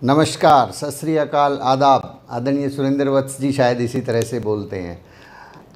नमस्कार, सत श्री अकाल, आदाब। आदरणीय सुरेंद्र वत्स जी शायद इसी तरह से बोलते हैं।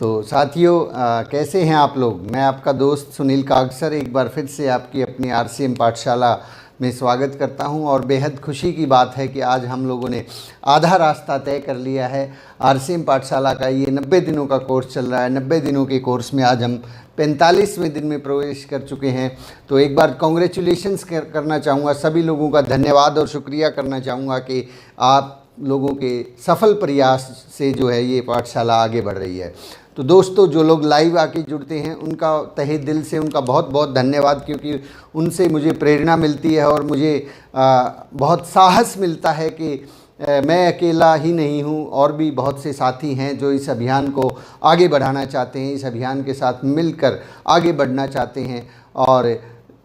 तो साथियों, कैसे हैं आप लोग। मैं आपका दोस्त सुनील कागसर एक बार फिर से आपकी अपनी आरसीएम पाठशाला में स्वागत करता हूं और बेहद खुशी की बात है कि आज हम लोगों ने आधा रास्ता तय कर लिया है। आरसीएम पाठशाला का ये 90 दिनों का कोर्स चल रहा है। 90 दिनों के कोर्स में आज हम 45वें दिन में प्रवेश कर चुके हैं। तो एक बार कॉन्ग्रेचुलेशंस करना चाहूँगा, सभी लोगों का धन्यवाद और शुक्रिया करना चाहूँगा कि आप लोगों के सफल प्रयास से जो है ये पाठशाला आगे बढ़ रही है। तो दोस्तों, जो लोग लाइव आके जुड़ते हैं उनका तहे दिल से उनका बहुत बहुत धन्यवाद, क्योंकि उनसे मुझे प्रेरणा मिलती है और मुझे बहुत साहस मिलता है कि मैं अकेला ही नहीं हूँ, और भी बहुत से साथी हैं जो इस अभियान को आगे बढ़ाना चाहते हैं, इस अभियान के साथ मिलकर आगे बढ़ना चाहते हैं और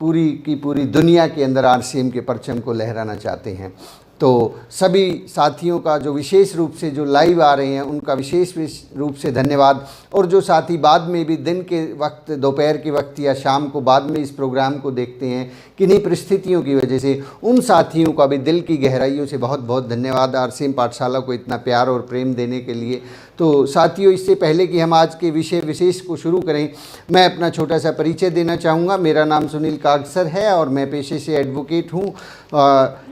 पूरी की पूरी दुनिया के अंदर आरसीएम के परचम को लहराना चाहते हैं। तो सभी साथियों का जो विशेष रूप से जो लाइव आ रहे हैं उनका विशेष रूप से धन्यवाद, और जो साथी बाद में भी दिन के वक्त, दोपहर के वक्त या शाम को बाद में इस प्रोग्राम को देखते हैं किन्हीं परिस्थितियों की वजह से, उन साथियों का भी दिल की गहराइयों से बहुत बहुत धन्यवाद आरसीएम पाठशाला को इतना प्यार और प्रेम देने के लिए। तो साथियों, इससे पहले कि हम आज के विषय विशेष को शुरू करें, मैं अपना छोटा सा परिचय देना चाहूँगा। मेरा नाम सुनील कागसर है और मैं पेशे से एडवोकेट हूँ।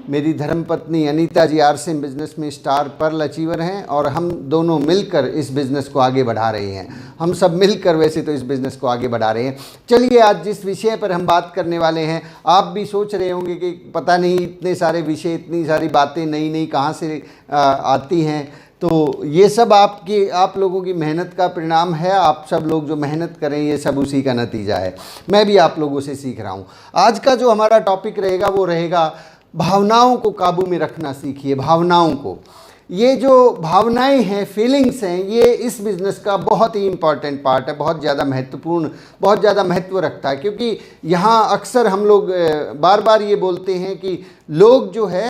मेरी धर्मपत्नी अनीता जी आरसीएम बिजनेस में स्टार पर्ल अचीवर हैं और हम दोनों मिलकर इस बिज़नेस को आगे बढ़ा रहे हैं। हम सब मिलकर वैसे तो इस बिज़नेस को आगे बढ़ा रहे हैं। चलिए, आज जिस विषय पर हम बात करने वाले हैं, आप भी सोच रहे होंगे कि पता नहीं इतने सारे विषय, इतनी सारी बातें नई नई कहाँ से आती हैं। तो ये सब आप लोगों की मेहनत का परिणाम है। आप सब लोग जो मेहनत करें ये सब उसी का नतीजा है। मैं भी आप लोगों से सीख रहा हूँ। आज का जो हमारा टॉपिक रहेगा वो रहेगा भावनाओं को काबू में रखना सीखिए। भावनाओं को, ये जो भावनाएं हैं, फीलिंग्स हैं, ये इस बिज़नेस का बहुत ही इम्पॉर्टेंट पार्ट है, बहुत ज़्यादा महत्वपूर्ण, बहुत ज़्यादा महत्व रखता है। क्योंकि यहाँ अक्सर हम लोग बार बार ये बोलते हैं कि लोग जो है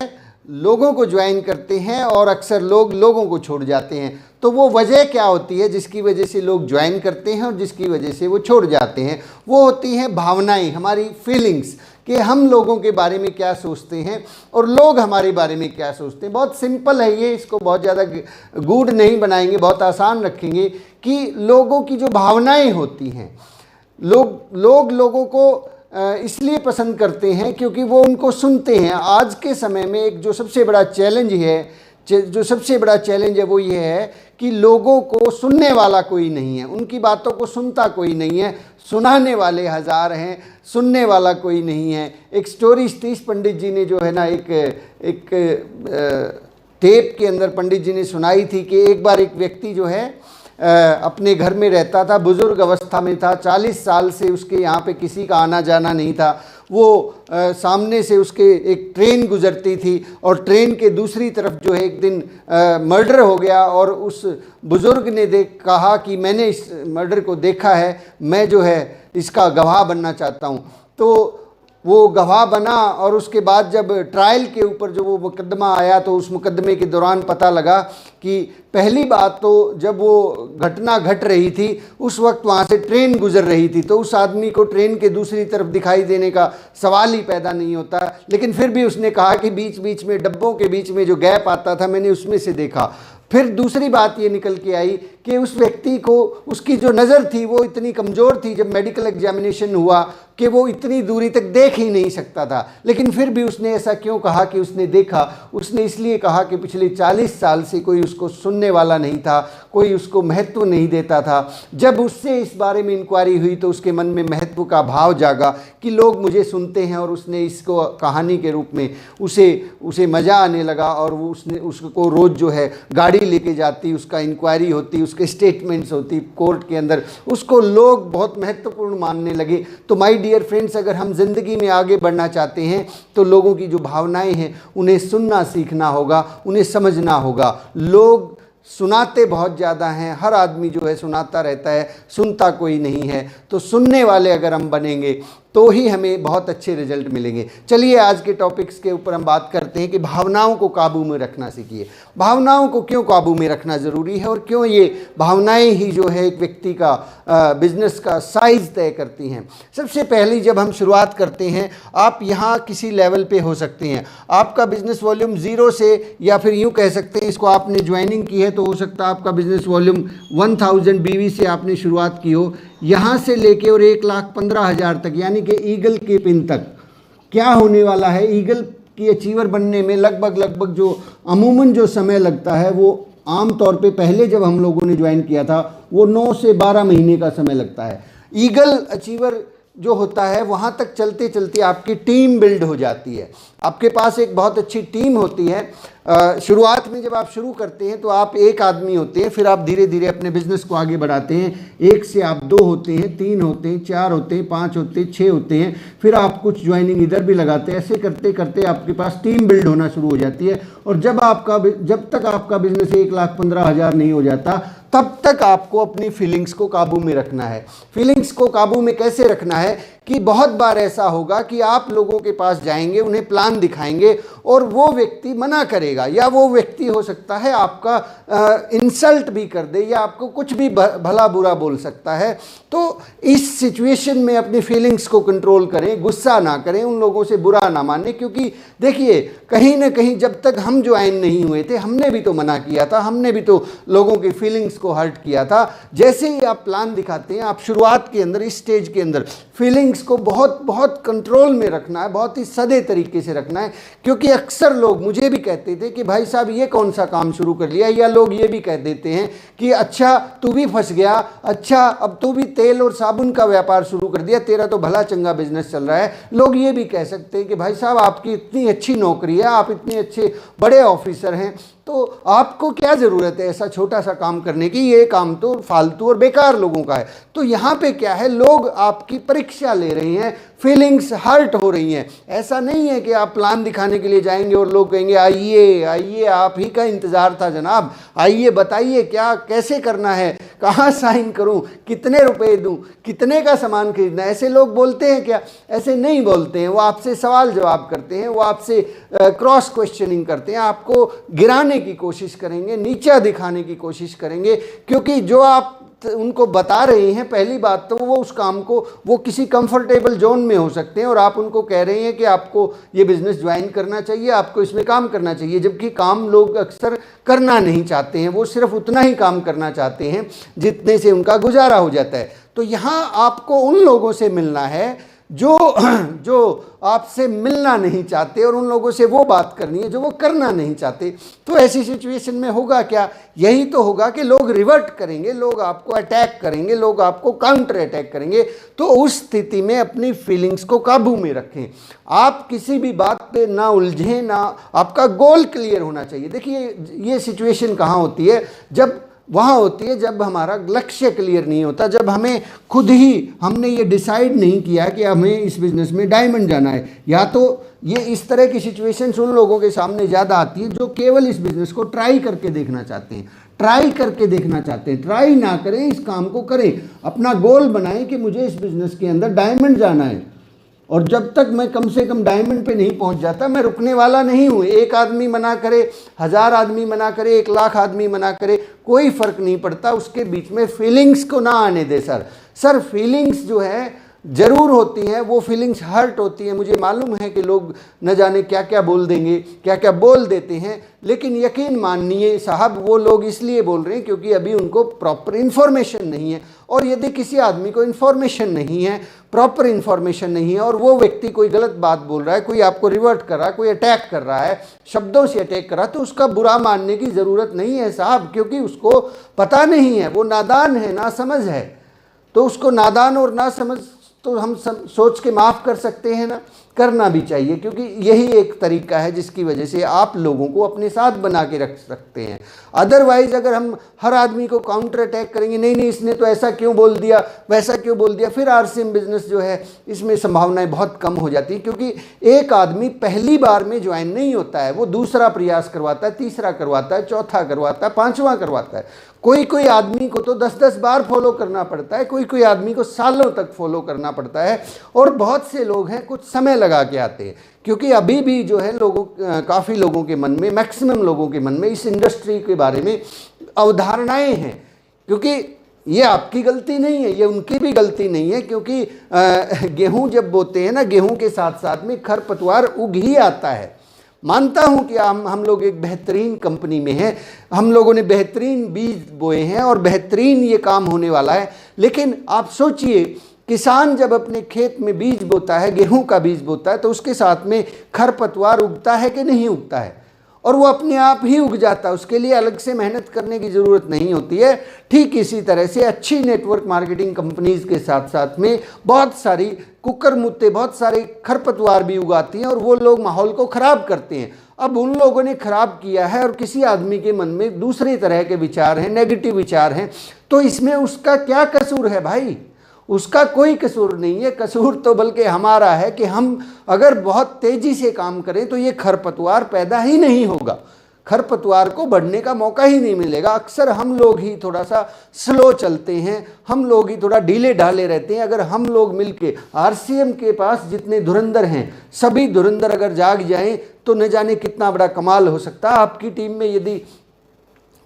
लोगों को ज्वाइन करते हैं और अक्सर लोग लोगों को छोड़ जाते हैं। तो वो वजह क्या होती है जिसकी वजह से लोग ज्वाइन करते हैं और जिसकी वजह से वो छोड़ जाते हैं? वो होती हैं भावनाएं, हमारी फीलिंग्स, कि हम लोगों के बारे में क्या सोचते हैं और लोग हमारे बारे में क्या सोचते हैं। बहुत सिंपल है ये, इसको बहुत ज़्यादा गूढ़ नहीं बनाएंगे, बहुत आसान रखेंगे कि लोगों की जो भावनाएं होती हैं, लोग लोगों को इसलिए पसंद करते हैं क्योंकि वो उनको सुनते हैं। आज के समय में एक जो सबसे बड़ा चैलेंज है वो ये है कि लोगों को सुनने वाला कोई नहीं है, उनकी बातों को सुनता कोई नहीं है। सुनाने वाले हज़ार हैं, सुनने वाला कोई नहीं है। एक स्टोरी सतीश पंडित जी ने जो है ना एक टेप के अंदर पंडित जी ने सुनाई थी कि एक बार एक व्यक्ति जो है अपने घर में रहता था, बुजुर्ग अवस्था में था, 40 साल से उसके यहाँ पे किसी का आना जाना नहीं था। वो सामने से उसके एक ट्रेन गुजरती थी और ट्रेन के दूसरी तरफ जो है एक दिन मर्डर हो गया, और उस बुज़ुर्ग ने कहा कि मैंने इस मर्डर को देखा है, मैं जो है इसका गवाह बनना चाहता हूँ। तो वो गवाह बना और उसके बाद जब ट्रायल के ऊपर जो वो मुकदमा आया तो उस मुकदमे के दौरान पता लगा कि पहली बात तो जब वो घटना घट रही थी उस वक्त वहाँ से ट्रेन गुजर रही थी, तो उस आदमी को ट्रेन के दूसरी तरफ दिखाई देने का सवाल ही पैदा नहीं होता। लेकिन फिर भी उसने कहा कि बीच बीच में डब्बों के बीच में जो गैप आता था मैंने उसमें से देखा। फिर दूसरी बात ये निकल के आई कि उस व्यक्ति को, उसकी जो नज़र थी वो इतनी कमज़ोर थी जब मेडिकल एग्जामिनेशन हुआ कि वो इतनी दूरी तक देख ही नहीं सकता था। लेकिन फिर भी उसने ऐसा क्यों कहा कि उसने देखा? उसने इसलिए कहा कि पिछले 40 साल से कोई उसको सुनने वाला नहीं था, कोई उसको महत्व नहीं देता था। जब उससे इस बारे में इंक्वायरी हुई तो उसके मन में महत्व का भाव जागा कि लोग मुझे सुनते हैं, और उसने इसको कहानी के रूप में उसे मज़ा आने लगा। और वो उसको रोज़ जो है गाड़ी लेके जाती, उसका इंक्वायरी होती, उसके स्टेटमेंट्स होती कोर्ट के अंदर, उसको लोग बहुत महत्वपूर्ण मानने लगे। तो माय डियर फ्रेंड्स, अगर हम जिंदगी में आगे बढ़ना चाहते हैं तो लोगों की जो भावनाएं हैं उन्हें सुनना सीखना होगा, उन्हें समझना होगा। लोग सुनाते बहुत ज़्यादा हैं, हर आदमी जो है सुनाता रहता है, सुनता कोई नहीं है। तो सुनने वाले अगर हम बनेंगे तो ही हमें बहुत अच्छे रिजल्ट मिलेंगे। चलिए आज के टॉपिक्स के ऊपर हम बात करते हैं कि भावनाओं को काबू में रखना सीखिए। भावनाओं को क्यों काबू में रखना ज़रूरी है और क्यों ये भावनाएं ही जो है एक व्यक्ति का बिजनेस का साइज़ तय करती हैं। सबसे पहले जब हम शुरुआत करते हैं, आप यहाँ किसी लेवल पे हो सकते हैं, आपका बिजनेस वॉल्यूम 0 से, या फिर यूँ कह सकते हैं, इसको आपने ज्वाइनिंग की है तो हो सकता है आपका बिजनेस वॉल्यूम 1000 BV से आपने शुरुआत की हो, यहाँ से लेके और 1,15,000 तक, यानी कि ईगल के पिन तक क्या होने वाला है। ईगल की अचीवर बनने में लगभग जो अमूमन जो समय लगता है वो आम तौर पे पहले जब हम लोगों ने ज्वाइन किया था वो 9 से 12 महीने का समय लगता है। ईगल अचीवर जो होता है वहाँ तक चलते चलते आपकी टीम बिल्ड हो जाती है, आपके पास एक बहुत अच्छी टीम होती है। शुरुआत में जब आप शुरू करते हैं तो आप एक आदमी होते हैं, फिर आप धीरे धीरे अपने बिजनेस को आगे बढ़ाते हैं। 1 से आप 2 होते हैं, 3 होते हैं, 4 होते हैं, 5 होते हैं, 6 होते हैं, फिर आप कुछ ज्वाइनिंग इधर भी लगाते हैं। ऐसे करते करते आपके पास टीम बिल्ड होना शुरू हो जाती है। और जब तक आपका बिजनेस 1,15,000 नहीं हो जाता तब तक आपको अपनी फीलिंग्स को काबू में रखना है। फीलिंग्स को काबू में कैसे रखना है कि बहुत बार ऐसा होगा कि आप लोगों के पास जाएंगे, उन्हें प्लान दिखाएंगे और वो व्यक्ति मना करेगा, या वो व्यक्ति हो सकता है आपका इंसल्ट भी कर दे या आपको कुछ भी भला बुरा बोल सकता है। तो इस सिचुएशन में अपनी फीलिंग्स को कंट्रोल करें, गुस्सा ना करें, उन लोगों से बुरा ना माने, क्योंकि देखिए कहीं ना कहीं जब तक हम ज्वाइन नहीं हुए थे हमने भी तो मना किया था, हमने भी तो लोगों की फीलिंग्स को हर्ट किया था। जैसे ही आप प्लान दिखाते हैं, आप शुरुआत के अंदर, इस स्टेज के अंदर फीलिंग्स को बहुत बहुत कंट्रोल में रखना है, बहुत ही सधे तरीके से रखना है। क्योंकि अक्सर लोग मुझे भी कहते थे कि भाई साहब ये कौन सा काम शुरू कर लिया, या लोग ये भी कह देते हैं कि अच्छा तू भी फंस गया, अच्छा अब तू भी तेल और साबुन का व्यापार शुरू कर दिया, तेरा तो भला चंगा बिजनेस चल रहा है। लोग ये भी कह सकते हैं कि भाई साहब आपकी इतनी अच्छी नौकरी है, आप इतने अच्छे बड़े ऑफिसर हैं, तो आपको क्या ज़रूरत है ऐसा छोटा सा काम करने की, ये काम तो फालतू और बेकार लोगों का है। तो यहाँ पे क्या है, लोग आपकी परीक्षा ले रहे हैं, फीलिंग्स हर्ट हो रही हैं। ऐसा नहीं है कि आप प्लान दिखाने के लिए जाएंगे और लोग कहेंगे आइए आइए, आप ही का इंतज़ार था जनाब, आइए बताइए क्या कैसे करना है, कहाँ साइन करूँ, कितने रुपए दूँ, कितने का सामान खरीदना है। ऐसे लोग बोलते हैं क्या? ऐसे नहीं बोलते हैं। वो आपसे सवाल जवाब करते हैं, वो आपसे क्रॉस क्वेश्चनिंग करते हैं, आपको गिराने की कोशिश करेंगे, नीचा दिखाने की कोशिश करेंगे, क्योंकि जो आप उनको बता रहे हैं, पहली बात तो वो उस काम को, वो किसी कंफर्टेबल जोन में हो सकते हैं और आप उनको कह रहे हैं कि आपको ये बिज़नेस ज्वाइन करना चाहिए, आपको इसमें काम करना चाहिए, जबकि काम लोग अक्सर करना नहीं चाहते हैं। वो सिर्फ उतना ही काम करना चाहते हैं जितने से उनका गुजारा हो जाता है। तो यहाँ आपको उन लोगों से मिलना है जो आपसे मिलना नहीं चाहते, और उन लोगों से वो बात करनी है जो वो करना नहीं चाहते। तो ऐसी सिचुएशन में होगा क्या? यही तो होगा कि लोग रिवर्ट करेंगे, लोग आपको अटैक करेंगे, लोग आपको काउंटर अटैक करेंगे। तो उस स्थिति में अपनी फीलिंग्स को काबू में रखें, आप किसी भी बात पे ना उलझें, ना, आपका गोल क्लियर होना चाहिए। देखिए ये सिचुएशन कहाँ होती है? जब वहाँ होती है जब हमारा लक्ष्य क्लियर नहीं होता, जब हमें खुद ही हमने ये डिसाइड नहीं किया कि हमें इस बिज़नेस में डायमंड जाना है। या तो ये इस तरह की सिचुएशंस उन लोगों के सामने ज़्यादा आती है जो केवल इस बिज़नेस को ट्राई करके देखना चाहते हैं, ट्राई ना करें, इस काम को करें, अपना गोल बनाएं कि मुझे इस बिज़नेस के अंदर डायमंड जाना है, और जब तक मैं कम से कम डायमंड पे नहीं पहुंच जाता मैं रुकने वाला नहीं हूँ। एक आदमी मना करे, 1000 आदमी मना करे, 1,00,000 आदमी मना करे, कोई फ़र्क नहीं पड़ता, उसके बीच में फीलिंग्स को ना आने दे। सर फीलिंग्स जो है ज़रूर होती हैं, वो फीलिंग्स हर्ट होती हैं। मुझे मालूम है कि लोग न जाने क्या क्या बोल देंगे, क्या क्या बोल देते हैं, लेकिन यकीन मानिए साहब वो लोग इसलिए बोल रहे हैं क्योंकि अभी उनको प्रॉपर इन्फॉर्मेशन नहीं है। और यदि किसी आदमी को इन्फॉर्मेशन नहीं है, प्रॉपर इन्फॉर्मेशन नहीं है, और वो व्यक्ति कोई गलत बात बोल रहा है, कोई आपको रिवर्ट कर रहा है, कोई अटैक कर रहा है, शब्दों से अटैक कर रहा है, तो उसका बुरा मानने की ज़रूरत नहीं है साहब, क्योंकि उसको पता नहीं है, वो नादान है, नासमझ है। तो उसको नादान और नासमझ तो हम सोच के माफ़ कर सकते हैं ना, करना भी चाहिए, क्योंकि यही एक तरीका है जिसकी वजह से आप लोगों को अपने साथ बना के रख सकते हैं। अदरवाइज अगर हम हर आदमी को काउंटर अटैक करेंगे, नहीं नहीं इसने तो ऐसा क्यों बोल दिया, वैसा क्यों बोल दिया, फिर आरसीएम बिजनेस जो है इसमें संभावनाएं बहुत कम हो जाती हैं। क्योंकि एक आदमी पहली बार में ज्वाइन नहीं होता है, वो दूसरा प्रयास करवाता है, तीसरा करवाता है, चौथा करवाता है, पांचवा करवाता है। कोई कोई आदमी को तो 10-10 बार फॉलो करना पड़ता है, कोई कोई आदमी को सालों तक फॉलो करना पड़ता है। और बहुत से लोग हैं कुछ समय लगा के आते हैं, क्योंकि अभी भी जो है काफ़ी लोगों के मन में, मैक्सिमम लोगों के मन में इस इंडस्ट्री के बारे में अवधारणाएं हैं। क्योंकि ये आपकी गलती नहीं है, ये उनकी भी गलती नहीं है, क्योंकि गेहूं जब बोते हैं ना, गेहूं के साथ साथ में खरपतवार उग ही आता है। मानता हूं कि हम लोग एक बेहतरीन कंपनी में हैं, हम लोगों ने बेहतरीन बीज बोए हैं और बेहतरीन ये काम होने वाला है। लेकिन आप सोचिए, किसान जब अपने खेत में बीज बोता है, गेहूं का बीज बोता है, तो उसके साथ में खरपतवार उगता है कि नहीं उगता है? और वो अपने आप ही उग जाता है, उसके लिए अलग से मेहनत करने की ज़रूरत नहीं होती है। ठीक इसी तरह से अच्छी नेटवर्क मार्केटिंग कंपनीज के साथ साथ में बहुत सारी कुकर मुत्ते, बहुत सारे खरपतवार भी उगाती हैं और वो लोग माहौल को ख़राब करते हैं। अब उन लोगों ने ख़राब किया है और किसी आदमी के मन में दूसरे तरह के विचार हैं, नेगेटिव विचार हैं, तो इसमें उसका क्या कसूर है भाई? उसका कोई कसूर नहीं है। कसूर तो बल्कि हमारा है कि हम अगर बहुत तेज़ी से काम करें तो ये खरपतवार पैदा ही नहीं होगा, खरपतवार को बढ़ने का मौका ही नहीं मिलेगा। अक्सर हम लोग ही थोड़ा सा स्लो चलते हैं, हम लोग ही थोड़ा ढीले ढाले रहते हैं। अगर हम लोग मिलके आरसीएम के पास जितने धुरंधर हैं, सभी धुरंधर अगर जाग जाएं तो न जाने कितना बड़ा कमाल हो सकता है। आपकी टीम में यदि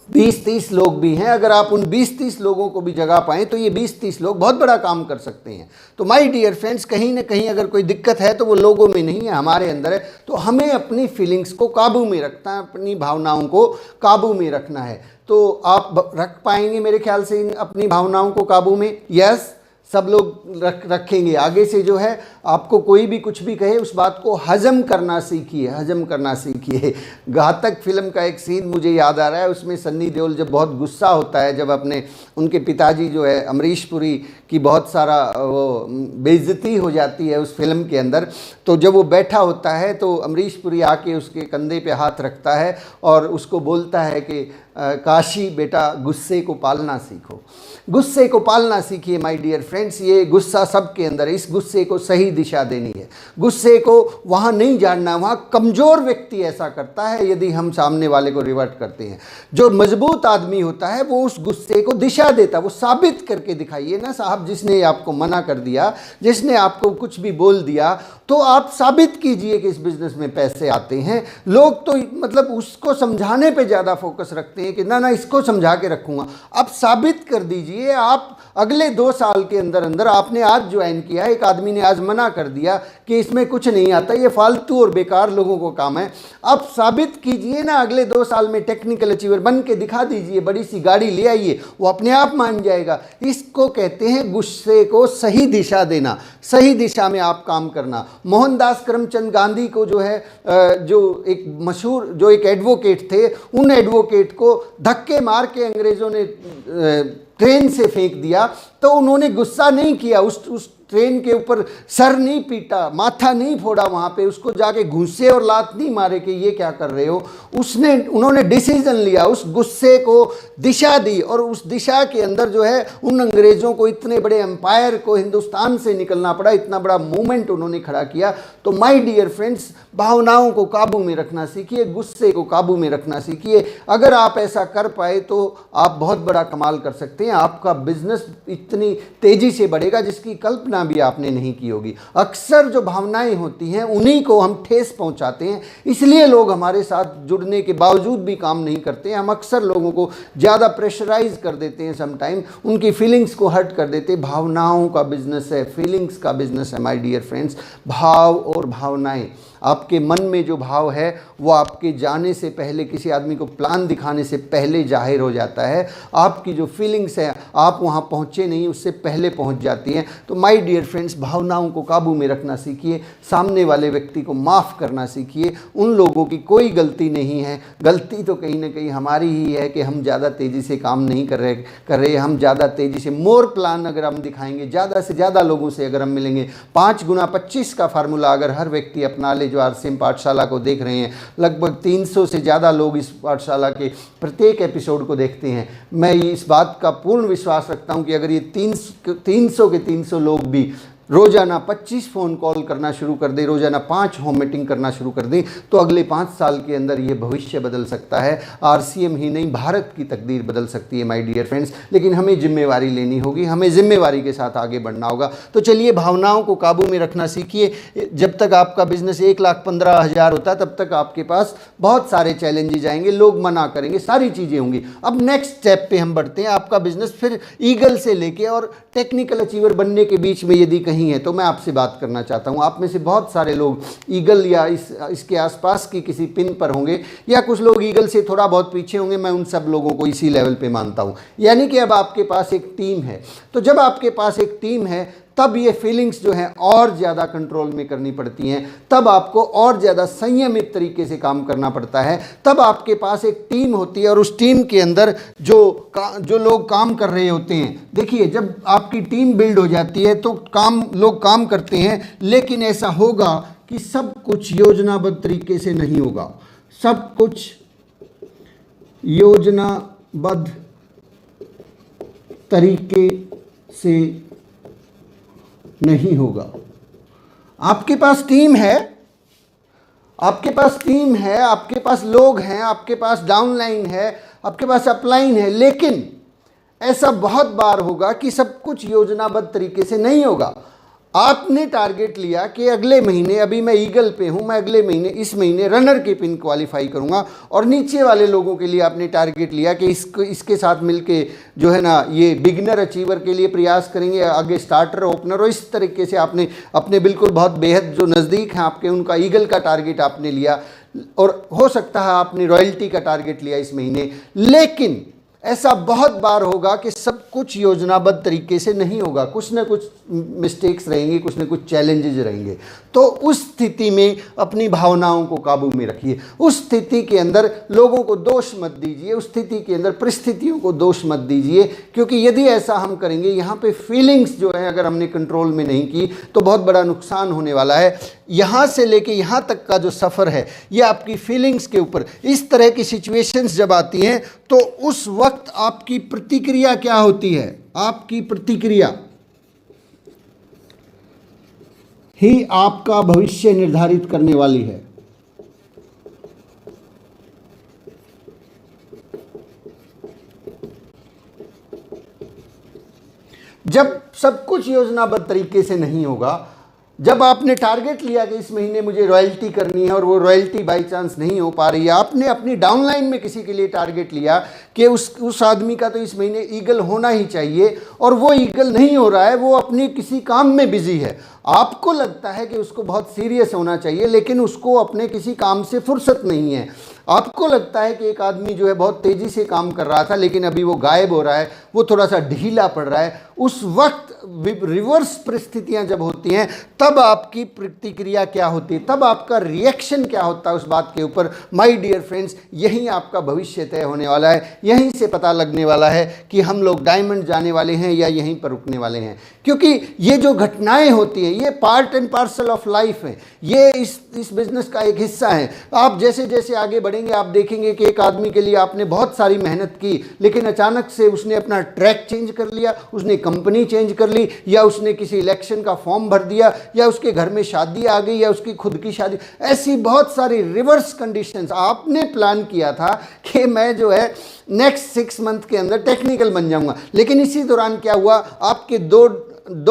20-30 लोग भी हैं, अगर आप उन 20-30 लोगों को भी जगा पाएँ तो ये 20-30 लोग बहुत बड़ा काम कर सकते हैं। तो माय डियर फ्रेंड्स, कहीं ना कहीं अगर कोई दिक्कत है तो वो लोगों में नहीं है, हमारे अंदर है। तो हमें अपनी फीलिंग्स को काबू में रखना है, अपनी भावनाओं को काबू में रखना है। तो आप रख पाएंगे मेरे ख्याल से अपनी भावनाओं को काबू में? यस, सब लोग रखेंगे। आगे से जो है आपको कोई भी कुछ भी कहे, उस बात को हजम करना सीखिए, हजम करना सीखिए। घातक फिल्म का एक सीन मुझे याद आ रहा है, उसमें सन्नी देओल जब बहुत गुस्सा होता है, जब अपने उनके पिताजी जो है अमरीश पुरी की बहुत सारा वो बेइज्जती हो जाती है उस फिल्म के अंदर, तो जब वो बैठा होता है तो अमरीश पुरी आके उसके कंधे पे हाथ रखता है और उसको बोलता है कि काशी बेटा गुस्से को पालना सीखो, गुस्से को पालना सीखिए। माय डियर फ्रेंड्स, ये गुस्सा सबके अंदर है, इस गुस्से को सही दिशा देनी है। गुस्से को वहाँ नहीं जानना, वहाँ कमज़ोर व्यक्ति ऐसा करता है यदि हम सामने वाले को रिवर्ट करते हैं। जो मजबूत आदमी होता है वो उस गुस्से को दिशा देता है, वो साबित करके दिखाइए ना साहब, जिसने आपको मना कर दिया, जिसने आपको कुछ भी बोल दिया, तो आप साबित कीजिए कि इस बिज़नेस में पैसे आते हैं। लोग तो मतलब उसको समझाने पे ज़्यादा फोकस रखते हैं कि ना इसको समझा के रखूँगा। आप साबित कर दीजिए। आप अगले 2 साल के अंदर अंदर, आपने आज ज्वाइन किया, एक आदमी ने आज मना कर दिया कि इसमें कुछ नहीं आता, ये फालतू और बेकार लोगों को काम है। आप साबित कीजिए ना, अगले 2 साल में टेक्निकल अचीवर बन के दिखा दीजिए, बड़ी सी गाड़ी ले आइए, वो अपने आप मान जाएगा। इसको कहते हैं गुस्से को सही दिशा देना, सही दिशा में आप काम करना। मोहनदास करमचंद गांधी को जो है, जो एक मशहूर, जो एक एडवोकेट थे, उन एडवोकेट को धक्के मार के अंग्रेज़ों ने ट्रेन से फेंक दिया, तो उन्होंने गुस्सा नहीं किया, उस ट्रेन के ऊपर सर नहीं पीटा, माथा नहीं फोड़ा, वहाँ पे उसको जाके घूंसे और लात नहीं मारे कि ये क्या कर रहे हो। उन्होंने डिसीजन लिया, उस गुस्से को दिशा दी, और उस दिशा के अंदर जो है उन अंग्रेज़ों को, इतने बड़े एम्पायर को हिंदुस्तान से निकलना पड़ा, इतना बड़ा मूवमेंट उन्होंने खड़ा किया। तो माय डियर फ्रेंड्स, भावनाओं को काबू में रखना सीखिए, गुस्से को काबू में रखना सीखिए। अगर आप ऐसा कर पाए तो आप बहुत बड़ा कमाल कर सकते हैं। आपका बिजनेस इतनी तेज़ी से बढ़ेगा जिसकी कल्पना भी आपने नहीं की होगी। अक्सर जो भावनाएं होती हैं उन्हीं को हम ठेस पहुंचाते हैं, इसलिए लोग हमारे साथ जुड़ने के बावजूद भी काम नहीं करते हैं। हम अक्सर लोगों को ज़्यादा प्रेशराइज कर देते हैं, समटाइम उनकी फीलिंग्स को हर्ट कर देते हैं। भावनाओं का बिजनेस है, फीलिंग्स का बिजनेस है माय डियर फ्रेंड्स। भाव और भावनाएं, आपके मन में जो भाव है वो आपके जाने से पहले, किसी आदमी को प्लान दिखाने से पहले जाहिर हो जाता है। आपकी जो फीलिंग्स है आप वहाँ पहुँचे नहीं, उससे पहले पहुँच जाती हैं। तो माय डियर फ्रेंड्स, भावनाओं को काबू में रखना सीखिए, सामने वाले व्यक्ति को माफ़ करना सीखिए। उन लोगों की कोई गलती नहीं है, गलती तो कहीं ना कहीं हमारी ही है कि हम ज़्यादा तेज़ी से काम नहीं कर रहे। हम ज़्यादा तेज़ी से मोर प्लान अगर हम दिखाएंगे, ज़्यादा से ज़्यादा लोगों से अगर हम मिलेंगे, 5 गुना 25 का फार्मूला अगर हर व्यक्ति अपना ले जो आरसीएम पाठशाला को देख रहे हैं, लगभग 300 से ज़्यादा लोग इस पाठशाला के प्रत्येक एपिसोड को देखते हैं। मैं इस बात का पूर्ण विश्वास रखता हूं कि अगर ये 300 के 300 लोग भी रोज़ाना 25 फ़ोन कॉल करना शुरू कर दें, रोज़ाना 5 होम मीटिंग करना शुरू कर दें, तो अगले 5 साल के अंदर ये भविष्य बदल सकता है। आरसीएम ही नहीं, भारत की तकदीर बदल सकती है माय डियर फ्रेंड्स। लेकिन हमें जिम्मेवारी लेनी होगी, हमें जिम्मेवारी के साथ आगे बढ़ना होगा। तो चलिए, भावनाओं को काबू में रखना सीखिए। जब तक आपका बिजनेस 1,15,000 होता है तब तक आपके पास बहुत सारे चैलेंजेस आएंगे, लोग मना करेंगे, सारी चीज़ें होंगी। अब नेक्स्ट स्टेप पे हम बढ़ते हैं। आपका बिजनेस फिर ईगल से लेके और टेक्निकल अचीवर बनने के बीच में यदि कहीं है तो मैं आपसे बात करना चाहता हूं। आप में से बहुत सारे लोग ईगल या इसके आसपास की किसी पिन पर होंगे, या कुछ लोग ईगल से थोड़ा बहुत पीछे होंगे। मैं उन सब लोगों को इसी लेवल पे मानता हूं। यानी कि अब आपके पास एक टीम है। तो जब आपके पास एक टीम है तब ये फीलिंग्स जो हैं और ज़्यादा कंट्रोल में करनी पड़ती हैं, तब आपको और ज़्यादा संयमित तरीके से काम करना पड़ता है। तब आपके पास एक टीम होती है और उस टीम के अंदर जो लोग काम कर रहे होते हैं, देखिए जब आपकी टीम बिल्ड हो जाती है तो लोग काम करते हैं, लेकिन ऐसा होगा कि सब कुछ योजनाबद्ध तरीके से नहीं होगा। सब कुछ योजनाबद्ध तरीके से नहीं होगा। आपके पास टीम है, आपके पास लोग हैं, आपके पास डाउनलाइन है, आपके पास अपलाइन है, लेकिन ऐसा बहुत बार होगा कि सब कुछ योजनाबद्ध तरीके से नहीं होगा। आपने टारगेट लिया कि अगले महीने, अभी मैं ईगल पे हूं, मैं अगले महीने, इस महीने रनर के पिन क्वालिफाई करूंगा, और नीचे वाले लोगों के लिए आपने टारगेट लिया कि इसके साथ मिलके जो है ना ये बिगिनर अचीवर के लिए प्रयास करेंगे, आगे स्टार्टर, ओपनर, और इस तरीके से आपने अपने बिल्कुल बहुत बेहद जो नज़दीक हैं आपके, उनका ईगल का टारगेट आपने लिया, और हो सकता है आपने रॉयल्टी का टारगेट लिया इस महीने। लेकिन ऐसा बहुत बार होगा कि सब कुछ योजनाबद्ध तरीके से नहीं होगा, कुछ ना कुछ मिस्टेक्स रहेंगे, कुछ ना कुछ चैलेंजेस रहेंगे। तो उस स्थिति में अपनी भावनाओं को काबू में रखिए। उस स्थिति के अंदर लोगों को दोष मत दीजिए, उस स्थिति के अंदर परिस्थितियों को दोष मत दीजिए, क्योंकि यदि ऐसा हम करेंगे, यहाँ पे फीलिंग्स जो है अगर हमने कंट्रोल में नहीं की तो बहुत बड़ा नुकसान होने वाला है। यहाँ से लेके यहाँ तक का जो सफ़र है ये आपकी फीलिंग्स के ऊपर, इस तरह की सिचुएशंस जब आती हैं तो उस वक्त आपकी प्रतिक्रिया क्या होती है, आपकी प्रतिक्रिया ही आपका भविष्य निर्धारित करने वाली है। जब सब कुछ योजनाबद्ध तरीके से नहीं होगा, जब आपने टारगेट लिया कि इस महीने मुझे रॉयल्टी करनी है और वो रॉयल्टी बाई चांस नहीं हो पा रही है, आपने अपनी डाउनलाइन में किसी के लिए टारगेट लिया कि उस आदमी का तो इस महीने ईगल होना ही चाहिए, और वो ईगल नहीं हो रहा है, वो अपने किसी काम में बिजी है। आपको लगता है कि उसको बहुत सीरियस होना चाहिए, लेकिन उसको अपने किसी काम से फुर्सत नहीं है। आपको लगता है कि एक आदमी जो है बहुत तेज़ी से काम कर रहा था, लेकिन अभी वो गायब हो रहा है, वो थोड़ा सा ढीला पड़ रहा है। उस वक्त रिवर्स परिस्थितियां जब होती हैं तब आपकी प्रतिक्रिया क्या होती है, तब आपका रिएक्शन क्या होता है उस बात के ऊपर। माय डियर फ्रेंड्स, यहीं आपका भविष्य तय होने वाला है, यहीं से पता लगने वाला है कि हम लोग डायमंड जाने वाले हैं या यहीं पर रुकने वाले हैं। क्योंकि ये जो घटनाएं होती हैं ये part and parcel of life है, ये इस बिजनेस का एक हिस्सा है। आप जैसे जैसे आगे बढ़ेंगे आप देखेंगे कि एक आदमी के लिए आपने बहुत सारी मेहनत की, लेकिन अचानक से उसने अपना ट्रैक चेंज कर लिया, उसने कंपनी चेंज कर ली, या उसने किसी इलेक्शन का फॉर्म भर दिया, या उसके घर में शादी आ गई, या उसकी खुद की शादी। ऐसी बहुत सारी रिवर्स कंडीशंस। आपने प्लान किया था कि मैं जो है नेक्स्ट 6 मंथ के अंदर टेक्निकल बन जाऊंगा, लेकिन इसी दौरान क्या हुआ, आपके दो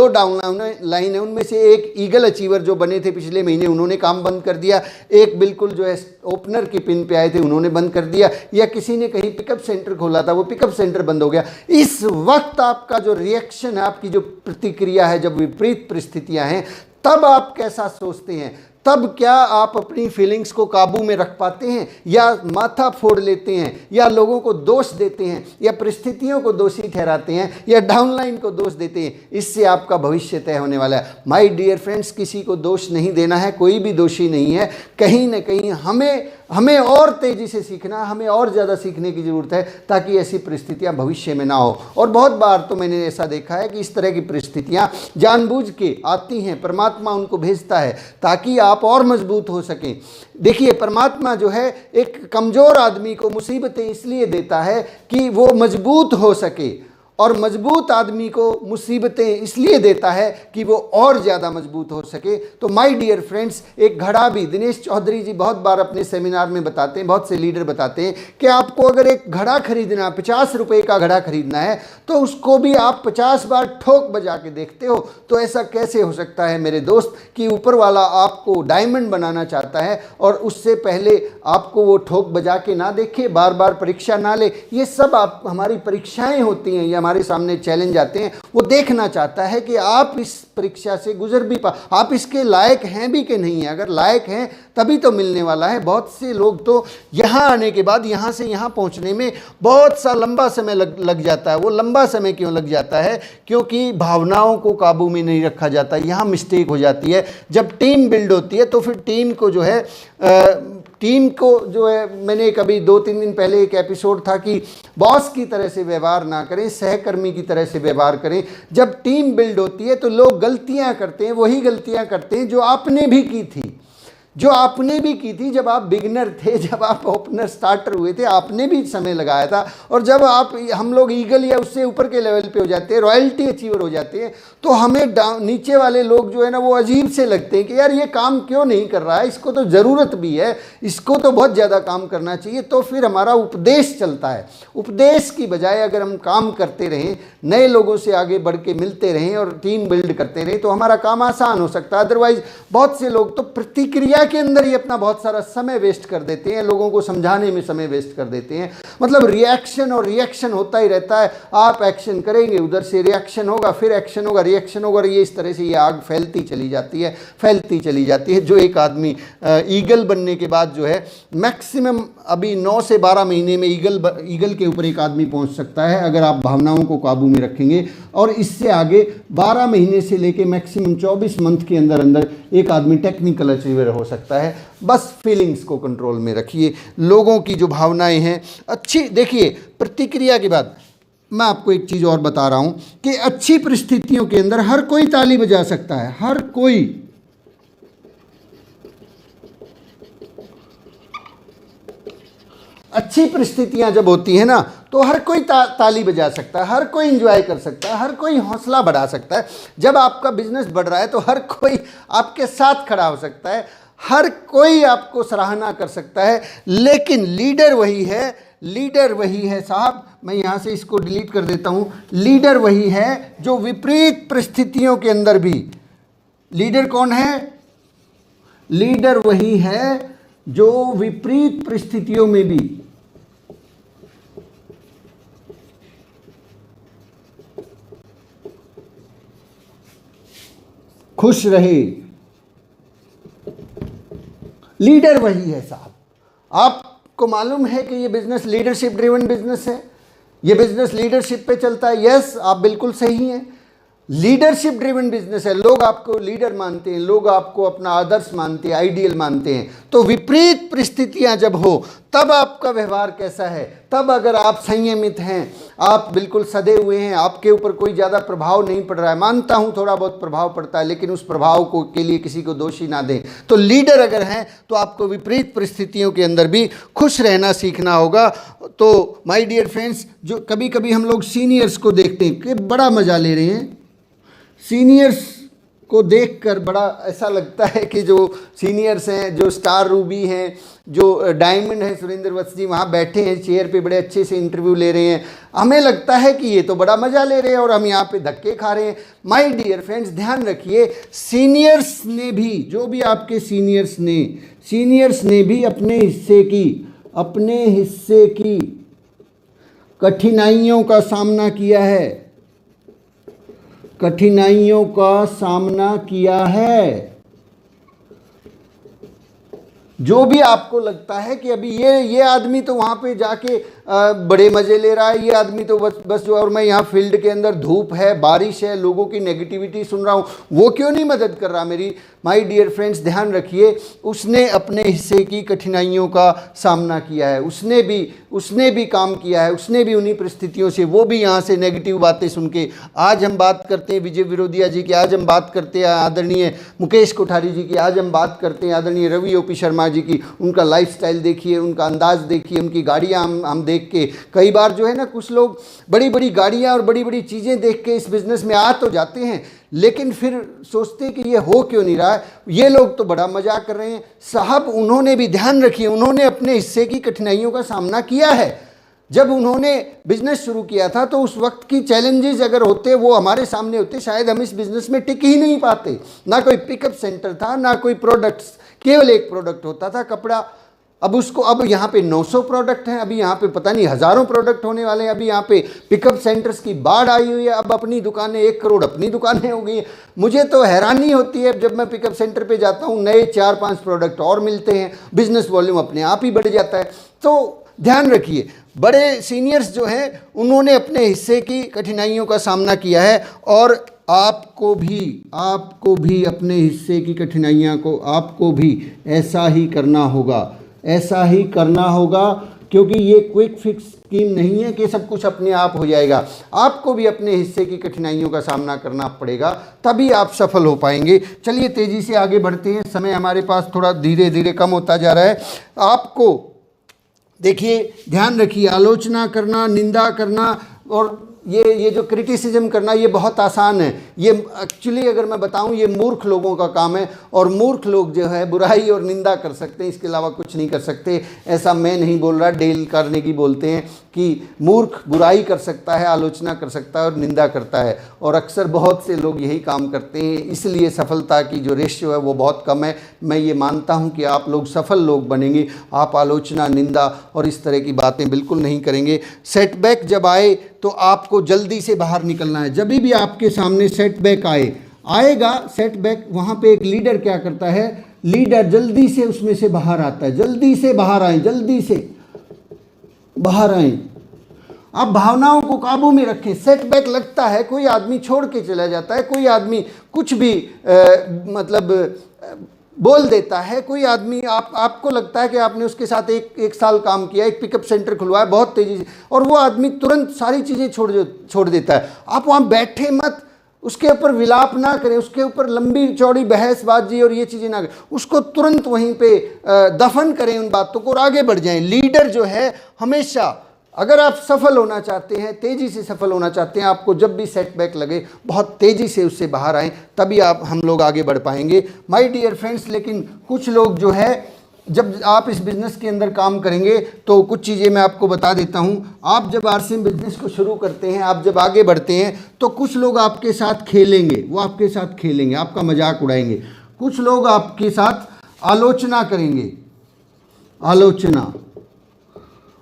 डाउन लाइन है, उनमें से एक ईगल अचीवर जो बने थे पिछले महीने उन्होंने काम बंद कर दिया, एक बिल्कुल जो है ओपनर की पिन पे आए थे उन्होंने बंद कर दिया, या किसी ने कहीं पिकअप सेंटर खोला था वो पिकअप सेंटर बंद हो गया। इस वक्त आपका जो रिएक्शन है, आपकी जो प्रतिक्रिया है, जब विपरीत परिस्थितियां हैं तब आप कैसा सोचते हैं, तब क्या आप अपनी फीलिंग्स को काबू में रख पाते हैं, या माथा फोड़ लेते हैं, या लोगों को दोष देते हैं, या परिस्थितियों को दोषी ठहराते हैं, या डाउनलाइन को दोष देते हैं? इससे आपका भविष्य तय होने वाला है। माय डियर फ्रेंड्स, किसी को दोष नहीं देना है, कोई भी दोषी नहीं है। कहीं ना कहीं हमें और तेज़ी से सीखना, हमें और ज़्यादा सीखने की ज़रूरत है, ताकि ऐसी परिस्थितियां भविष्य में ना हो। और बहुत बार तो मैंने ऐसा देखा है कि इस तरह की परिस्थितियां जानबूझ के आती हैं, परमात्मा उनको भेजता है ताकि आप और मजबूत हो सकें। देखिए, परमात्मा जो है एक कमज़ोर आदमी को मुसीबतें इसलिए देता है कि वो मजबूत हो सके, और मजबूत आदमी को मुसीबतें इसलिए देता है कि वो और ज़्यादा मजबूत हो सके। तो माय डियर फ्रेंड्स, एक घड़ा भी, दिनेश चौधरी जी बहुत बार अपने सेमिनार में बताते हैं, बहुत से लीडर बताते हैं कि आपको अगर एक घड़ा खरीदना, 50 रुपए का घड़ा खरीदना है, तो उसको भी आप 50 बार ठोक बजा के देखते हो। तो ऐसा कैसे हो सकता है मेरे दोस्त कि ऊपर वाला आपको डायमंड बनाना चाहता है और उससे पहले आपको वो ठोक बजा के ना देखे, बार बार परीक्षा ना ले? ये सब आप हमारी परीक्षाएं होती हैं, हमारे सामने चैलेंज आते हैं। वो देखना चाहता है कि आप इस परीक्षा से गुजर भी आप इसके लायक हैं भी कि नहीं है। अगर लायक हैं तभी तो मिलने वाला है। बहुत से लोग तो यहाँ आने के बाद, यहाँ से यहाँ पहुँचने में बहुत सा लंबा समय लग जाता है। वो लंबा समय क्यों लग जाता है? क्योंकि भावनाओं को काबू में नहीं रखा जाता। यहाँ मिस्टेक हो जाती है। जब टीम बिल्ड होती है तो फिर टीम को जो है मैंने कभी 2-3 दिन पहले एक एपिसोड था कि बॉस की तरह से व्यवहार ना करें, सहकर्मी की तरह से व्यवहार करें। जब टीम बिल्ड होती है तो लोग गलतियां करते हैं, वही गलतियां करते हैं जो आपने भी की थी, जब आप बिगिनर थे, जब आप ओपनर स्टार्टर हुए थे, आपने भी समय लगाया था। और जब हम लोग ईगल या उससे ऊपर के लेवल पे हो जाते हैं, रॉयल्टी अचीवर हो जाते हैं, तो हमें नीचे वाले लोग जो है ना वो अजीब से लगते हैं कि यार ये काम क्यों नहीं कर रहा है, इसको तो ज़रूरत भी है, इसको तो बहुत ज़्यादा काम करना चाहिए। तो फिर हमारा उपदेश चलता है। उपदेश की बजाय अगर हम काम करते रहें, नए लोगों से आगे बढ़ के मिलते रहें और टीम बिल्ड करते रहें, तो हमारा काम आसान हो सकता है। अदरवाइज बहुत से लोग तो प्रतिक्रिया के अंदर ही अपना बहुत सारा समय वेस्ट कर देते हैं, लोगों को समझाने में समय वेस्ट कर देते हैं। मतलब रिएक्शन और रिएक्शन होता ही रहता है। आप एक्शन करेंगे, उधर से रिएक्शन होगा, फिर एक्शन होगा, रिएक्शन होगा, और ये इस तरह से ये आग फैलती चली जाती है। जो एक आदमी ईगल बनने के बाद जो है मैक्सिमम अभी 9 से 12 महीने में ईगल के ऊपर एक आदमी पहुंच सकता है, अगर आप भावनाओं को काबू में रखेंगे। और इससे आगे 12 महीने से लेके मैक्सिमम 24 मंथ के अंदर एक आदमी टेक्निकल अचीवर हो सकता है। बस फीलिंग्स को कंट्रोल में रखिए। लोगों की जो भावनाएं हैं अच्छी, देखिए प्रतिक्रिया के बाद मैं आपको एक चीज़ और बता रहा हूं कि अच्छी परिस्थितियों के अंदर हर कोई ताली बजा सकता है, हर कोई। अच्छी परिस्थितियां जब होती है ना तो हर कोई ताली बजा सकता है, हर कोई एंजॉय कर सकता है, हर कोई हौसला बढ़ा सकता है। जब आपका बिजनेस बढ़ रहा है तो हर कोई आपके साथ खड़ा हो सकता है, हर कोई आपको सराहना कर सकता है। लेकिन लीडर वही है साहब, मैं यहाँ से इसको डिलीट कर देता हूँ। लीडर वही है जो विपरीत परिस्थितियों के अंदर भी, लीडर कौन है? लीडर वही है जो विपरीत परिस्थितियों में भी खुश रहे। लीडर वही है साहब। आपको मालूम है कि ये बिजनेस लीडरशिप ड्रिवन बिजनेस है, ये बिजनेस लीडरशिप पे चलता है। यस, आप बिल्कुल सही हैं, लीडरशिप ड्रिवन बिजनेस है। लोग आपको लीडर मानते हैं, लोग आपको अपना आदर्श मानते हैं, आइडियल मानते हैं। तो विपरीत परिस्थितियां जब हो तब आपका व्यवहार कैसा है? तब अगर आप संयमित हैं, आप बिल्कुल सधे हुए हैं, आपके ऊपर कोई ज़्यादा प्रभाव नहीं पड़ रहा है, मानता हूं थोड़ा बहुत प्रभाव पड़ता है, लेकिन उस प्रभाव को के लिए किसी को दोषी ना दें। तो लीडर अगर हैं तो आपको विपरीत परिस्थितियों के अंदर भी खुश रहना सीखना होगा। तो माय डियर फ्रेंड्स, जो कभी कभी हम लोग सीनियर्स को देखते हैं कि बड़ा मज़ा ले रहे हैं, सीनियर्स को देखकर बड़ा ऐसा लगता है कि जो सीनियर्स हैं, जो स्टार रूबी हैं, जो डायमंड है, सुरेंद्र वत्स जी वहाँ बैठे हैं चेयर पे, बड़े अच्छे से इंटरव्यू ले रहे हैं। हमें लगता है कि ये तो बड़ा मज़ा ले रहे हैं और हम यहाँ पे धक्के खा रहे हैं। माय डियर फ्रेंड्स, ध्यान रखिए, सीनियर्स ने भी, जो भी आपके सीनियर्स ने भी अपने हिस्से की कठिनाइयों का सामना किया है, जो भी आपको लगता है कि अभी ये आदमी तो वहाँ पे जाके बड़े मज़े ले रहा है, ये आदमी तो बस जो, और मैं यहाँ फील्ड के अंदर धूप है, बारिश है, लोगों की नेगेटिविटी सुन रहा हूँ, वो क्यों नहीं मदद कर रहा मेरी? माय डियर फ्रेंड्स, ध्यान रखिए, उसने अपने हिस्से की कठिनाइयों का सामना किया है, उसने भी काम किया है, उसने भी उन्हीं परिस्थितियों से, वो भी यहाँ से नेगेटिव बातें सुन के। आज हम बात करते हैं विजय विरोधिया जी की, आज हम बात करते हैं आदरणीय मुकेश कोठारी जी की, आज हम बात करते हैं आदरणीय रवि ओपी शर्मा जी की। उनका लाइफस्टाइल देखिए, उनका अंदाज देखिए, उनकी गाड़ियाँ हम देख के कई बार जो है ना, कुछ लोग बड़ी बड़ी गाड़ियाँ और बड़ी बड़ी चीज़ें देख के इस बिज़नेस में आ तो जाते हैं, लेकिन फिर सोचते हैं कि ये हो क्यों नहीं रहा है, ये लोग तो बड़ा मजाक कर रहे हैं। साहब, उन्होंने भी, ध्यान रखिए, उन्होंने अपने हिस्से की कठिनाइयों का सामना किया है। जब उन्होंने बिजनेस शुरू किया था तो उस वक्त की चैलेंजेस अगर होते, वो हमारे सामने होते, शायद हम इस बिजनेस में टिक ही नहीं पाते। ना कोई पिकअप सेंटर था, ना कोई प्रोडक्ट्स, केवल एक प्रोडक्ट होता था, कपड़ा। अब यहाँ पे 900 प्रोडक्ट हैं, अभी यहाँ पे पता नहीं हज़ारों प्रोडक्ट होने वाले हैं। अभी यहाँ पे पिकअप सेंटर्स की बाढ़ आई हुई है, अब अपनी दुकानें 1 करोड़ अपनी दुकानें हो गई हैं। मुझे तो हैरानी होती है जब मैं पिकअप सेंटर पे जाता हूँ, नए 4-5 प्रोडक्ट और मिलते हैं, बिजनेस वॉल्यूम अपने आप ही बढ़ जाता है। तो ध्यान रखिए, बड़े सीनियर्स जो हैं उन्होंने अपने हिस्से की कठिनाइयों का सामना किया है, और आपको भी अपने हिस्से की कठिनाइयाँ को, आपको भी ऐसा ही करना होगा, क्योंकि ये क्विक फिक्स स्कीम नहीं है कि सब कुछ अपने आप हो जाएगा। आपको भी अपने हिस्से की कठिनाइयों का सामना करना पड़ेगा, तभी आप सफल हो पाएंगे। चलिए तेज़ी से आगे बढ़ते हैं, समय हमारे पास थोड़ा धीरे धीरे कम होता जा रहा है। आपको देखिए, ध्यान रखिए, आलोचना करना, निंदा करना और ये जो क्रिटिसिज्म करना, ये बहुत आसान है। ये एक्चुअली अगर मैं बताऊं, ये मूर्ख लोगों का काम है, और मूर्ख लोग जो है बुराई और निंदा कर सकते हैं, इसके अलावा कुछ नहीं कर सकते। ऐसा मैं नहीं बोल रहा, डेल कार्नेगी बोलते हैं कि मूर्ख बुराई कर सकता है, आलोचना कर सकता है और निंदा करता है, और अक्सर बहुत से लोग यही काम करते हैं, इसलिए सफलता की जो रेशियो है वो बहुत कम है। मैं ये मानता हूँ कि आप लोग सफल लोग बनेंगे, आप आलोचना, निंदा और इस तरह की बातें बिल्कुल नहीं करेंगे। सेटबैक जब आए तो आपको जल्दी से बाहर निकलना है। जब भी आपके सामने सेटबैक आएगा सेटबैक, वहाँ पे एक लीडर क्या करता है, लीडर जल्दी से उसमें से बाहर आता है। जल्दी से बाहर आए, जल्दी से बाहर आए। आप भावनाओं को काबू में रखें। सेटबैक लगता है, कोई आदमी छोड़ के चला जाता है, कोई आदमी कुछ भी बोल देता है, कोई आदमी आपको लगता है कि आपने उसके साथ एक साल काम किया, एक पिकअप सेंटर खुलवाया बहुत तेज़ी से, और वो आदमी तुरंत सारी चीज़ें छोड़ देता है। आप वहाँ बैठे मत, उसके ऊपर विलाप ना करें, उसके ऊपर लंबी चौड़ी बहसबाजी और ये चीज़ें ना करें, उसको तुरंत वहीं पे दफन करें उन बातों को और आगे बढ़ जाएं। लीडर जो है हमेशा, अगर आप सफल होना चाहते हैं, तेज़ी से सफल होना चाहते हैं, आपको जब भी सेटबैक लगे बहुत तेज़ी से उससे बाहर आएँ, तभी हम लोग आगे बढ़ पाएंगे माय डियर फ्रेंड्स। लेकिन कुछ लोग जो है, जब आप इस बिज़नेस के अंदर काम करेंगे तो कुछ चीज़ें मैं आपको बता देता हूँ। आप जब आरसीएम बिज़नेस को शुरू करते हैं, आप जब आगे बढ़ते हैं तो कुछ लोग आपके साथ खेलेंगे, वो आपके साथ खेलेंगे, आपका मजाक उड़ाएंगे। कुछ लोग आपके साथ आलोचना करेंगे, आलोचना,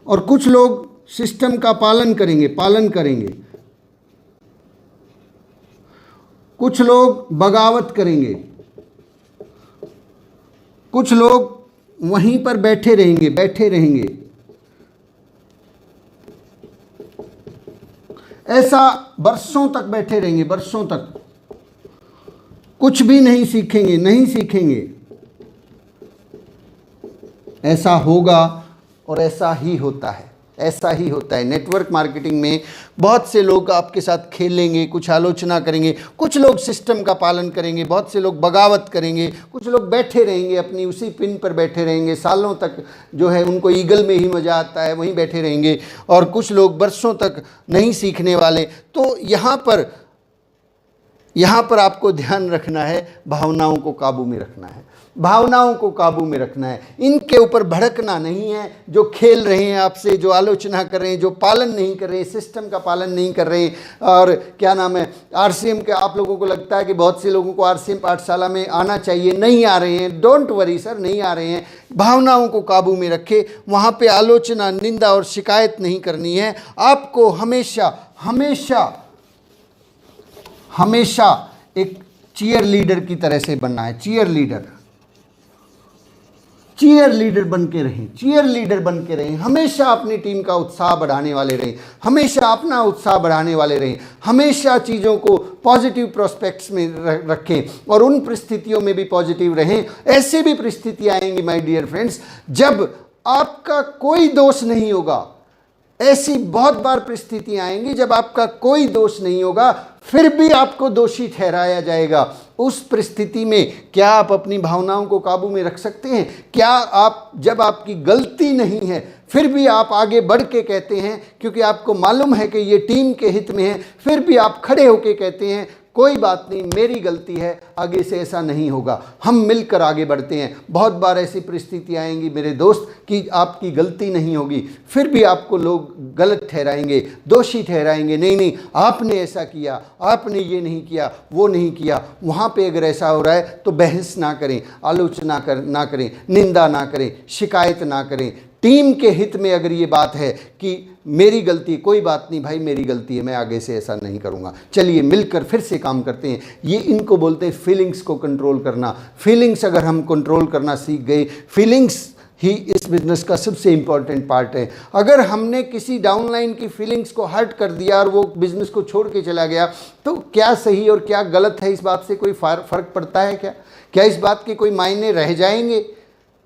और कुछ लोग सिस्टम का पालन करेंगे। कुछ लोग बगावत करेंगे, कुछ लोग वहीं पर बैठे रहेंगे। ऐसा बरसों तक बैठे रहेंगे, बरसों तक कुछ भी नहीं सीखेंगे। ऐसा होगा और ऐसा ही होता है। नेटवर्क मार्केटिंग में बहुत से लोग आपके साथ खेलेंगे, कुछ आलोचना करेंगे, कुछ लोग सिस्टम का पालन करेंगे, बहुत से लोग बगावत करेंगे, कुछ लोग बैठे रहेंगे, अपनी उसी पिन पर बैठे रहेंगे सालों तक, जो है उनको ईगल में ही मज़ा आता है, वहीं बैठे रहेंगे, और कुछ लोग बरसों तक नहीं सीखने वाले। तो यहाँ पर आपको ध्यान रखना है, भावनाओं को काबू में रखना है, इनके ऊपर भड़कना नहीं है। जो खेल रहे हैं आपसे, जो आलोचना कर रहे हैं, जो पालन नहीं कर रहे हैं, सिस्टम का पालन नहीं कर रहे हैं, और क्या नाम है, आरसीएम के, आप लोगों को लगता है कि बहुत से लोगों को आरसीएम पाठशाला में आना चाहिए, नहीं आ रहे हैं, डोंट वरी सर, नहीं आ रहे हैं। भावनाओं को काबू में रखें, वहाँ पे आलोचना, निंदा और शिकायत नहीं करनी है। आपको हमेशा एक चीयर लीडर की तरह से बनना है। चीयर चीयर लीडर बन के रहें, चीयर लीडर बन के रहें, हमेशा अपनी टीम का उत्साह बढ़ाने वाले रहें, हमेशा अपना उत्साह बढ़ाने वाले रहें, हमेशा चीज़ों को पॉजिटिव प्रोस्पेक्ट्स में रखें और उन परिस्थितियों में भी पॉजिटिव रहें। ऐसी भी परिस्थितियाँ आएंगी माय डियर फ्रेंड्स जब आपका कोई दोष नहीं होगा। ऐसी बहुत बार परिस्थितियां आएंगी जब आपका कोई दोष नहीं होगा, फिर भी आपको दोषी ठहराया जाएगा। उस परिस्थिति में क्या आप अपनी भावनाओं को काबू में रख सकते हैं? क्या आप, जब आपकी गलती नहीं है फिर भी आप आगे बढ़ के कहते हैं, क्योंकि आपको मालूम है कि ये टीम के हित में है, फिर भी आप खड़े होके कहते हैं कोई बात नहीं, मेरी गलती है, आगे से ऐसा नहीं होगा, हम मिलकर आगे बढ़ते हैं। बहुत बार ऐसी परिस्थिति आएंगी मेरे दोस्त कि आपकी गलती नहीं होगी, फिर भी आपको लोग गलत ठहराएंगे, दोषी ठहराएंगे, नहीं नहीं आपने ऐसा किया, आपने ये नहीं किया, वो नहीं किया। वहाँ पे अगर ऐसा हो रहा है तो बहस ना करें, आलोचना ना करें, निंदा ना करें, शिकायत ना करें। टीम के हित में अगर ये बात है कि मेरी गलती, कोई बात नहीं भाई मेरी गलती है, मैं आगे से ऐसा नहीं करूँगा, चलिए मिलकर फिर से काम करते हैं। ये इनको बोलते हैं फीलिंग्स को कंट्रोल करना। फीलिंग्स अगर हम कंट्रोल करना सीख गए, फीलिंग्स ही इस बिज़नेस का सबसे इम्पॉर्टेंट पार्ट है। अगर हमने किसी डाउनलाइन की फीलिंग्स को हर्ट कर दिया और वो बिज़नेस को छोड़ के चला गया, तो क्या सही और क्या गलत है इस बात से कोई फ़र्क पड़ता है क्या इस बात के कोई मायने रह जाएंगे?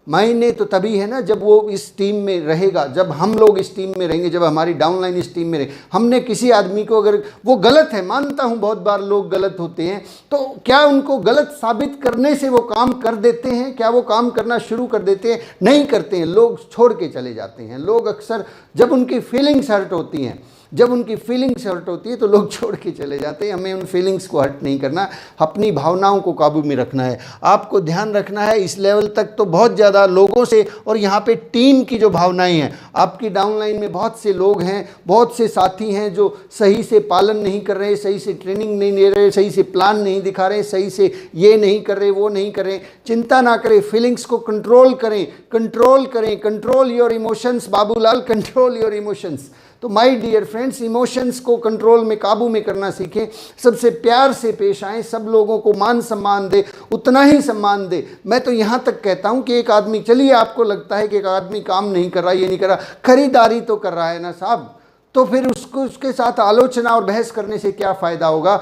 मायने तो तभी है ना जब वो इस टीम में रहेगा, जब हम लोग इस टीम में रहेंगे, जब हमारी डाउनलाइन इस टीम में रहे। हमने किसी आदमी को, अगर वो गलत है, मानता हूँ बहुत बार लोग गलत होते हैं, तो क्या उनको गलत साबित करने से वो काम कर देते हैं? क्या वो काम करना शुरू कर देते हैं? नहीं करते हैं, लोग छोड़ के चले जाते हैं। लोग अक्सर जब उनकी फीलिंग्स हर्ट होती हैं, जब उनकी फीलिंग्स हर्ट होती है तो लोग छोड़ के चले जाते हैं। हमें उन फीलिंग्स को हर्ट नहीं करना, अपनी भावनाओं को काबू में रखना है। आपको ध्यान रखना है इस लेवल तक तो बहुत ज़्यादा लोगों से, और यहाँ पे टीम की जो भावनाएं हैं, आपकी डाउनलाइन में बहुत से लोग हैं, बहुत से साथी हैं जो सही से पालन नहीं कर रहे, सही से ट्रेनिंग नहीं ले रहे, सही से प्लान नहीं दिखा रहे, सही से ये नहीं कर रहे, वो नहीं कर रहे। चिंता ना करें, फीलिंग्स को कंट्रोल करें, कंट्रोल करें। Control your emotions Babulal, control your emotions. तो माय डियर फ्रेंड्स, इमोशंस को कंट्रोल में, काबू में करना सीखें। सबसे प्यार से पेश आएँ, सब लोगों को मान सम्मान दे, उतना ही सम्मान दे। मैं तो यहाँ तक कहता हूँ कि एक आदमी, चलिए आपको लगता है कि एक आदमी काम नहीं कर रहा, ये नहीं कर रहा, खरीदारी तो कर रहा है ना साहब, तो फिर उसके साथ आलोचना और बहस करने से क्या फ़ायदा होगा?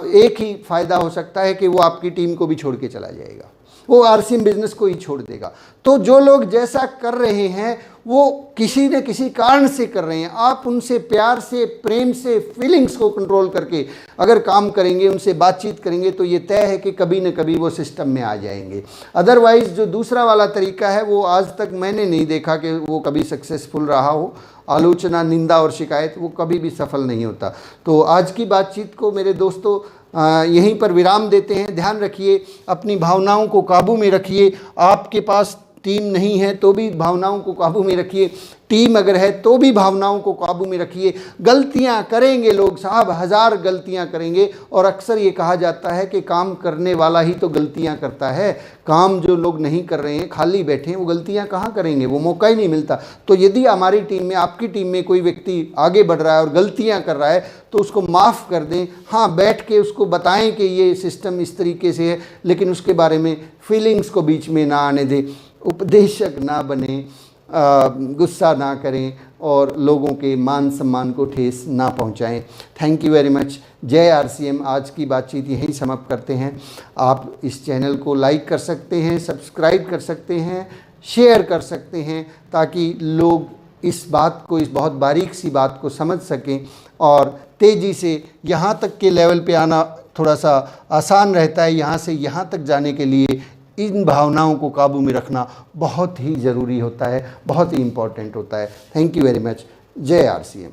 एक ही फ़ायदा हो सकता है कि वो आपकी टीम को भी छोड़ के चला जाएगा, वो आरसीएम बिजनेस को ही छोड़ देगा। तो जो लोग जैसा कर रहे हैं वो किसी न किसी कारण से कर रहे हैं। आप उनसे प्यार से, प्रेम से, फीलिंग्स को कंट्रोल करके अगर काम करेंगे, उनसे बातचीत करेंगे, तो ये तय है कि कभी न कभी वो सिस्टम में आ जाएंगे। अदरवाइज़ जो दूसरा वाला तरीका है वो आज तक मैंने नहीं देखा कि वो कभी सक्सेसफुल रहा हो। आलोचना, निंदा और शिकायत, वो कभी भी सफल नहीं होता। तो आज की बातचीत को मेरे दोस्तों यहीं पर विराम देते हैं। ध्यान रखिए, अपनी भावनाओं को काबू में रखिए। आपके पास टीम नहीं है तो भी भावनाओं को काबू में रखिए, टीम अगर है तो भी भावनाओं को काबू में रखिए। गलतियां करेंगे लोग साहब, 1000 गलतियां करेंगे, और अक्सर ये कहा जाता है कि काम करने वाला ही तो गलतियां करता है। काम जो लोग नहीं कर रहे हैं, खाली बैठे हैं, वो गलतियां कहाँ करेंगे? वो मौका ही नहीं मिलता। तो यदि हमारी टीम में, आपकी टीम में कोई व्यक्ति आगे बढ़ रहा है और गलतियां कर रहा है तो उसको माफ़ कर दें। हाँ, बैठ के उसको बताएं कि ये सिस्टम इस तरीके से है, लेकिन उसके बारे में फीलिंग्स को बीच में ना आने दें। उपदेशक ना बने, गुस्सा ना करें और लोगों के मान सम्मान को ठेस ना पहुंचाएं। Thank you very much. जय आरसीएम। आज की बातचीत यहीं समाप्त करते हैं। आप इस चैनल को लाइक कर सकते हैं, सब्सक्राइब कर सकते हैं, शेयर कर सकते हैं, ताकि लोग इस बात को, इस बहुत बारीक सी बात को समझ सकें और तेज़ी से यहाँ तक के लेवल पे आना थोड़ा सा आसान रहता है। यहाँ से यहाँ तक जाने के लिए इन भावनाओं को काबू में रखना बहुत ही ज़रूरी होता है, बहुत ही इम्पॉर्टेंट होता है। Thank you very much. जय आरसीएम।